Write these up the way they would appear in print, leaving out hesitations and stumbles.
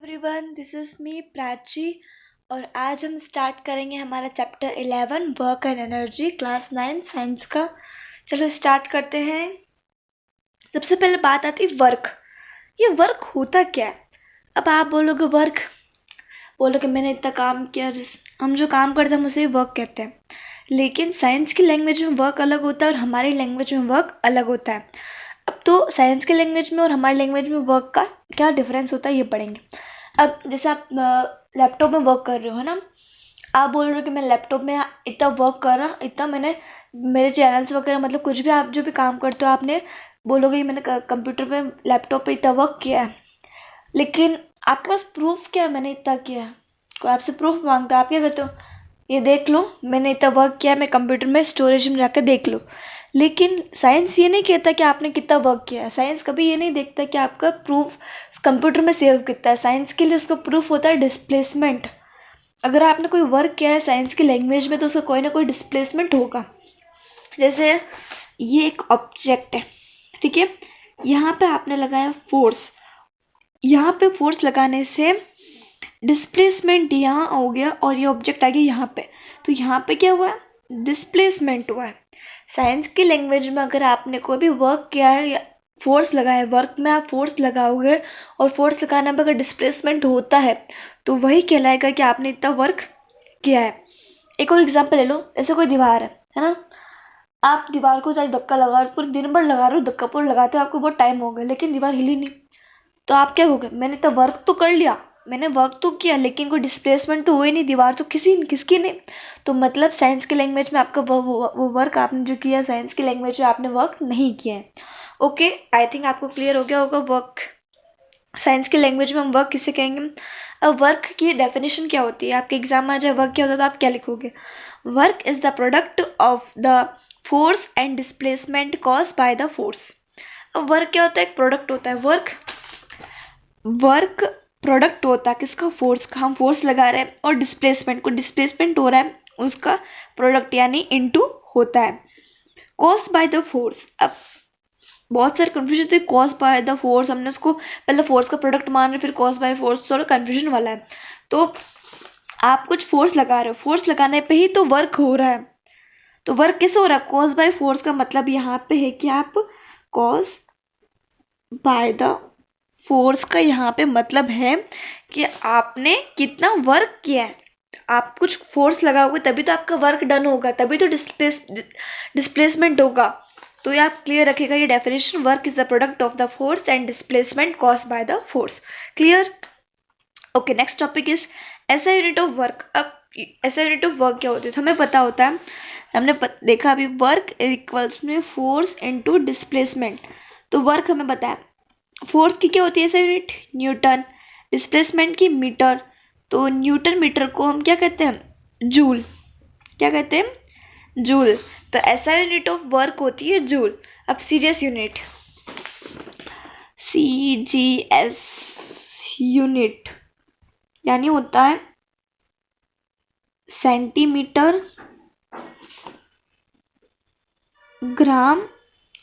Everyone, this is me Prachi और आज हम स्टार्ट करेंगे हमारा chapter 11 work and energy class 9 science का। चलो स्टार्ट करते हैं। सबसे पहले बात आती है वर्क। ये वर्क होता क्या है? अब आप बोलोगे मैंने इतना काम किया, हम जो काम करते हैं हम उसे वर्क कहते हैं। लेकिन साइंस की लैंग्वेज में वर्क अलग होता है और हमारी लैंग्वेज में वर्क अलग होता है। अब तो साइंस के लैंग्वेज में और हमारी लैंग्वेज में वर्क का क्या डिफरेंस होता है ये पढ़ेंगे। अब जैसे आप लैपटॉप में वर्क कर रहे हो, है ना। आप बोल रहे हो कि मैं लैपटॉप में इतना वर्क कर रहा, इतना मैंने मेरे चैनल्स वगैरह, मतलब कुछ भी आप जो भी काम करते हो आपने बोलोगे मैंने कंप्यूटर पे लैपटॉप पे इतना वर्क किया है। लेकिन आपके पास प्रूफ क्या है मैंने इतना किया है? कोई आपसे प्रूफ मांगता है, आप क्या कहते हो? ये देख लो मैंने इतना वर्क किया है, मैं कंप्यूटर में स्टोरेज में जाकर देख लो। लेकिन साइंस ये नहीं कहता कि आपने कितना वर्क किया है। साइंस कभी ये नहीं देखता कि आपका प्रूफ कंप्यूटर में सेव कितना है। साइंस के लिए उसका प्रूफ होता है डिस्प्लेसमेंट। अगर आपने कोई वर्क किया है साइंस की लैंग्वेज में तो उसका कोई ना कोई डिस्प्लेसमेंट होगा। जैसे ये एक ऑब्जेक्ट है, ठीक है। यहाँ पे आपने लगाया फोर्स, यहाँ पे फोर्स लगाने से डिस्प्लेसमेंट यहाँ हो गया और ये ऑब्जेक्ट आ गया यहाँ पे। तो यहाँ पे क्या हुआ है? डिस्प्लेसमेंट हुआ है। साइंस की लैंग्वेज में अगर आपने कोई भी वर्क किया है या फोर्स लगाया है, वर्क में आप फोर्स लगाओगे और फोर्स लगाने में अगर डिस्प्लेसमेंट होता है तो वही कहलाएगा कि आपने इतना वर्क किया है। एक और एग्जांपल ले लो। ऐसे कोई दीवार है ना, आप दीवार को चाहे धक्का लगा पूरे दिन भर लगा रहे हो, धक्का पूरा लगाते हो, आपको बहुत टाइम हो गया लेकिन दीवार हिली नहीं। तो आप क्या कहोगे? मैंने इतना वर्क तो कर लिया, मैंने वर्क तो किया लेकिन कोई डिस्प्लेसमेंट तो हुई नहीं, दीवार तो किसकी नहीं। तो मतलब साइंस की लैंग्वेज में आपका वो वर्क आपने जो किया साइंस की लैंग्वेज में आपने वर्क नहीं किया है। ओके, आई थिंक आपको क्लियर हो गया होगा वर्क। साइंस की लैंग्वेज में हम वर्क किसे कहेंगे। अब वर्क की डेफिनेशन क्या होती है? आपके एग्जाम में आ जाए वर्क क्या होता है तो आप क्या लिखोगे? Work is the product of the force and displacement cause by the force. अब वर्क क्या होता है? एक प्रोडक्ट होता है। वर्क प्रोडक्ट होता है किसका? फोर्स का। हम फोर्स लगा रहे हैं और डिस्प्लेसमेंट हो रहा है, उसका प्रोडक्ट यानी इनटू होता है। Cause by the force. अब बहुत सारे कन्फ्यूजन थे। कॉज बाय द फोर्स, हमने उसको पहले फोर्स का प्रोडक्ट मान रहे फिर कॉज बाय फोर्स, थोड़ा कन्फ्यूजन वाला है। तो आप कुछ फोर्स लगा रहे हो, फोर्स लगाने पे ही तो वर्क हो रहा है। तो वर्क कैसे हो रहा है? कॉज बाय फोर्स का मतलब यहाँ पे है कि आप कॉज बाय द फोर्स का यहाँ पे मतलब है कि आपने कितना वर्क किया है। आप कुछ फोर्स लगाओगे तभी तो आपका वर्क डन होगा, तभी तो डिस्प्लेसमेंट होगा। तो ये आप क्लियर रखेगा ये definition. Work is the product of the force and displacement cause by the force. Clear? Okay, next topic is ऐसा यूनिट ऑफ वर्क। अब ऐसा यूनिट ऑफ वर्क क्या होती है? तो हमें पता होता है, हमने देखा अभी वर्क इक्वल्स में फोर्स इनटू डिस्प्लेसमेंट। तो वर्क हमें पता है, फोर्स की क्या होती है ऐसा यूनिट? न्यूटन। डिस्प्लेसमेंट की मीटर। तो न्यूटन मीटर को हम क्या कहते हैं? जूल। क्या कहते हैं? जूल। तो ऐसा यूनिट ऑफ वर्क होती है जूल। अब सीजीएस यूनिट, सीजीएस यूनिट यानी होता है सेंटीमीटर, ग्राम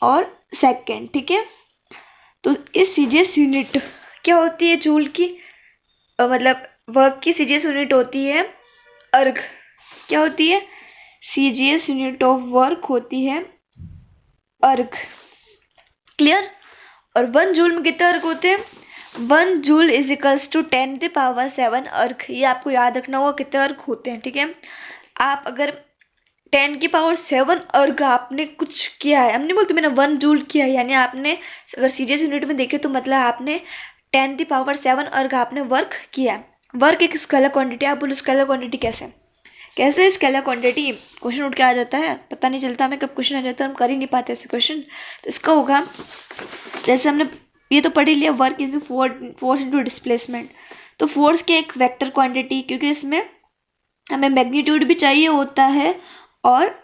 और सेकंड, ठीक है। तो इस सीजीएस यूनिट क्या होती है जूल की? मतलब वर्क की सीजीएस यूनिट होती है अर्ग। क्या होती है? सीजीएस यूनिट ऑफ वर्क होती है अर्ग। क्लियर? और 1 जूल में कितने अर्ग होते हैं? 1 जूल इज इक्वल्स टू 10⁻7 अर्ग। ये आपको याद रखना होगा कितने अर्ग होते हैं, ठीक है। आप अगर 10⁻7 अर्ग आपने कुछ किया है, हम नहीं बोलते मैंने 1 जूल किया है, यानी आपने अगर सीजीएस यूनिट में देखे तो मतलब आपने 10⁻7 अर्ग आपने वर्क किया है। वर्क एक स्केलर क्वांटिटी। आप बोलो स्केलर क्वांटिटी कैसे स्केलर क्वांटिटी? क्वेश्चन उठ के आ जाता है, पता नहीं चलता हमें कब क्वेश्चन आ जाता है, हम कर ही नहीं पाते ऐसे क्वेश्चन। तो इसका होगा जैसे हमने ये तो पढ़ ही लिया, work is force into displacement. तो फोर्स की एक वेक्टर क्वांटिटी, क्योंकि इसमें हमें मैग्नीट्यूड भी चाहिए होता है और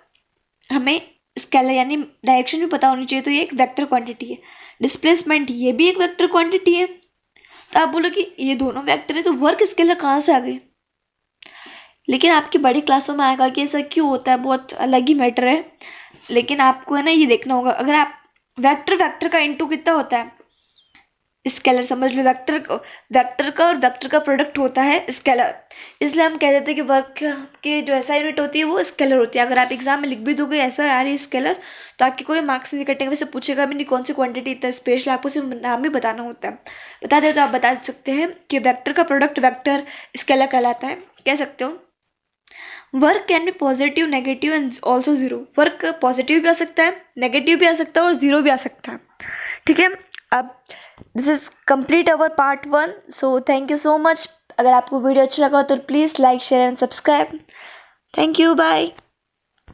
हमें स्केलर यानी डायरेक्शन भी पता होनी चाहिए, तो ये एक वेक्टर क्वांटिटी है। डिस्प्लेसमेंट ये भी एक वेक्टर क्वांटिटी है। तो आप बोलो कि ये दोनों वेक्टर है तो वर्क स्केलर कहाँ से आ गई? लेकिन आपकी बड़ी क्लासों में आएगा कि ऐसा क्यों होता है, बहुत अलग ही मैटर है। लेकिन आपको है ना ये देखना होगा, अगर आप वेक्टर का इंटू कितना होता है? स्केलर समझ लो, वेक्टर का और वेक्टर का प्रोडक्ट होता है स्केलर। इसलिए हम कह देते हैं कि वर्क की जो ऐसा यूनिट होती है वो स्केलर होती है। अगर आप एग्जाम में लिख भी दोगे ऐसा आ रही है स्केलर, तो आपकी कोई मार्क्स नहीं कटेंगे, वैसे पूछेगा भी नहीं कौन सी क्वांटिटी, इतना स्पेशल आपको सिर्फ नाम भी बताना होता है। बता दे तो आप बता सकते हैं कि वेक्टर का प्रोडक्ट वेक्टर स्केलर कहलाता है, कह सकते हो। Work can be positive, negative and also zero. Work positive भी आ सकता है, नेगेटिव भी आ सकता है और जीरो भी आ सकता है। ठीक है, अब this is complete our part 1। So thank you so much. अगर आपको वीडियो अच्छा लगा तो please like share and subscribe. Thank you, bye.